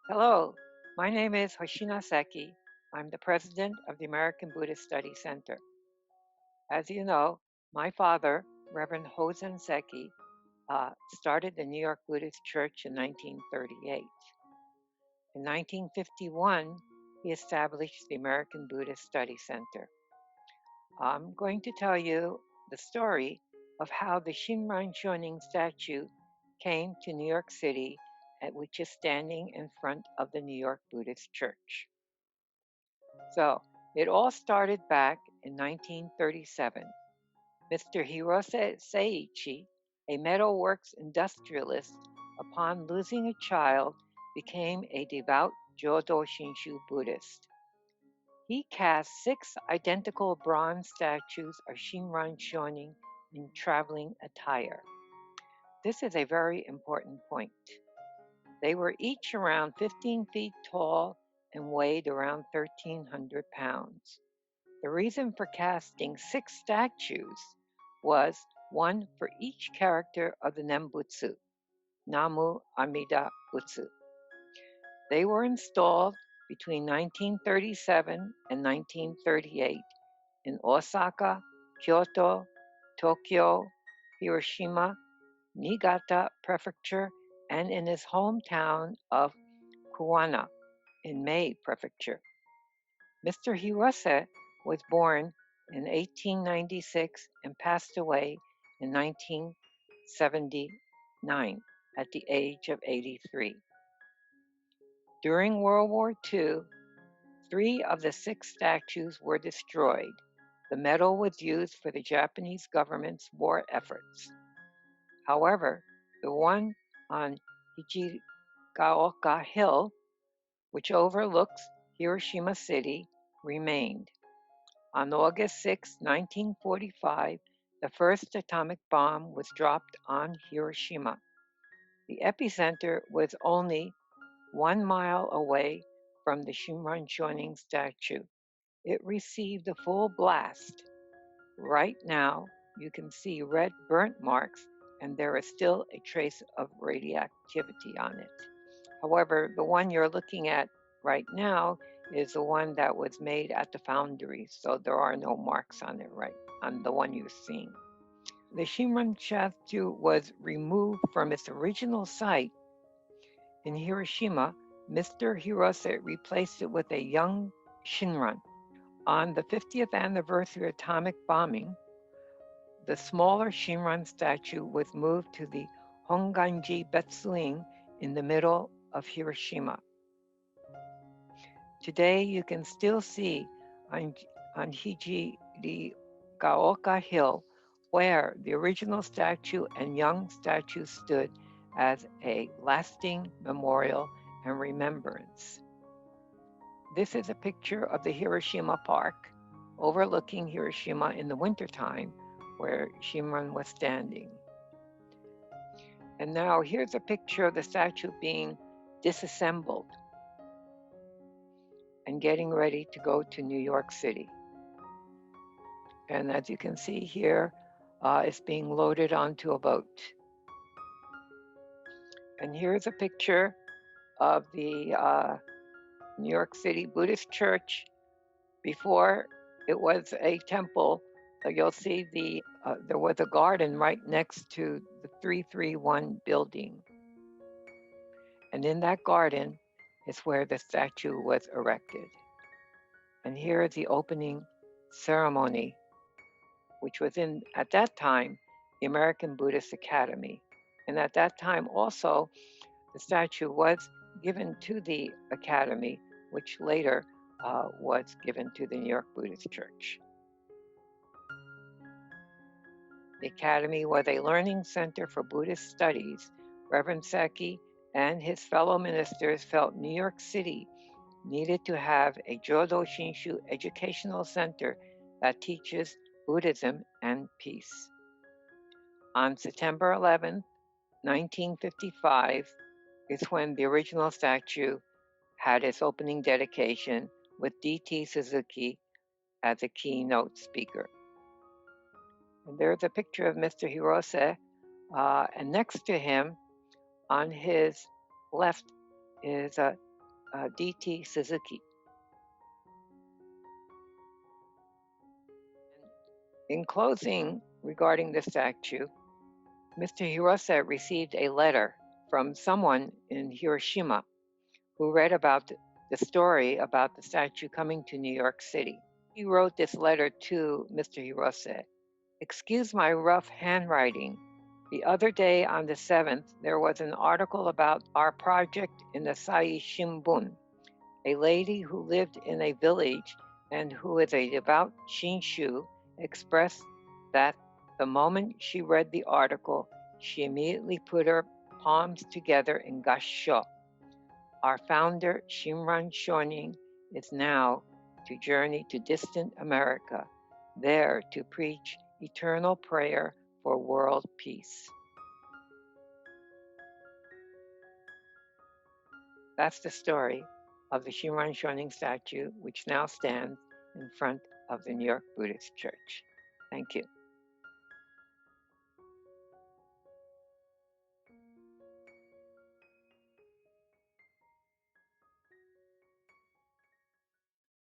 Hello, my name is Hoshina Seki. I'm the president of the American Buddhist Study Center. As you know, my father, Reverend Hosen Seki, started the New York Buddhist Church in 1938. In 1951, he established the American Buddhist Study Center. I'm going to tell you the story of how the Shinran Statue came to New York City, which is standing in front of the New York Buddhist Church. So it all started back in 1937. Mr. Hirose Seiichi, a metalworks industrialist, upon losing a child, became a devout Jodo Shinshu Buddhist. He cast 6 identical bronze statues of Shinran Shonin in traveling attire. This is a very important point. They were each around 15 feet tall and weighed around 1,300 pounds. The reason for casting 6 statues was one for each character of the Nembutsu, Namu Amida Butsu. They were installed between 1937 and 1938 in Osaka, Kyoto, Tokyo, Hiroshima, Niigata Prefecture, and in his hometown of Kuwana in Mei Prefecture. Mr. Hirose was born in 1896 and passed away in 1979 at the age of 83. During World War II, 3 of the 6 statues were destroyed. The metal was used for the Japanese government's war efforts. However, the one on Hijigaoka Hill, which overlooks Hiroshima City, remained. On August 6, 1945, the first atomic bomb was dropped on Hiroshima. The epicenter was only 1 mile away from the Shinran statue. It received a full blast. Right now, you can see red burnt marks, and there is still a trace of radioactivity on it. However, the one you're looking at right now is the one that was made at the foundry, so there are no marks on it right on the one you're seeing. The Shinran statue was removed from its original site in Hiroshima. Mr. Hirose replaced it with a young Shinran. On the 50th anniversary atomic bombing, the smaller Shinran statue was moved to the Honganji Betsuin in the middle of Hiroshima. Today, you can still see on Hijigaoka Hill where the original statue and young statue stood as a lasting memorial and remembrance. This is a picture of the Hiroshima Park overlooking Hiroshima in the wintertime where Shinran was standing. And now here's a picture of the statue being disassembled and getting ready to go to New York City. And as you can see here, it's being loaded onto a boat. And here's a picture of the New York City Buddhist Church before it was a temple. You'll see there was a garden right next to the 331 building. And in that garden is where the statue was erected. And here is the opening ceremony, which was at that time, the American Buddhist Academy. And at that time also, the statue was given to the Academy, which later was given to the New York Buddhist Church. The Academy was a learning center for Buddhist studies. Reverend Seki and his fellow ministers felt New York City needed to have a Jodo Shinshu educational center that teaches Buddhism and peace. On September 11, 1955, is when the original statue had its opening dedication with D.T. Suzuki as a keynote speaker. And there's a picture of Mr. Hirose, and next to him, on his left, is D.T. Suzuki. In closing, regarding the statue, Mr. Hirose received a letter from someone in Hiroshima who read about the story about the statue coming to New York City. He wrote this letter to Mr. Hirose. Excuse my rough handwriting. The other day on the 7th, there was an article about our project in the Sai Shimbun. A lady who lived in a village and who is a devout Shinshu expressed that the moment she read the article, she immediately put her palms together in gassho. Our founder, Shinran Shonin, is now to journey to distant America, there to preach eternal prayer for world peace. That's the story of the Shinran Shonin statue, which now stands in front of the New York Buddhist Church. Thank you.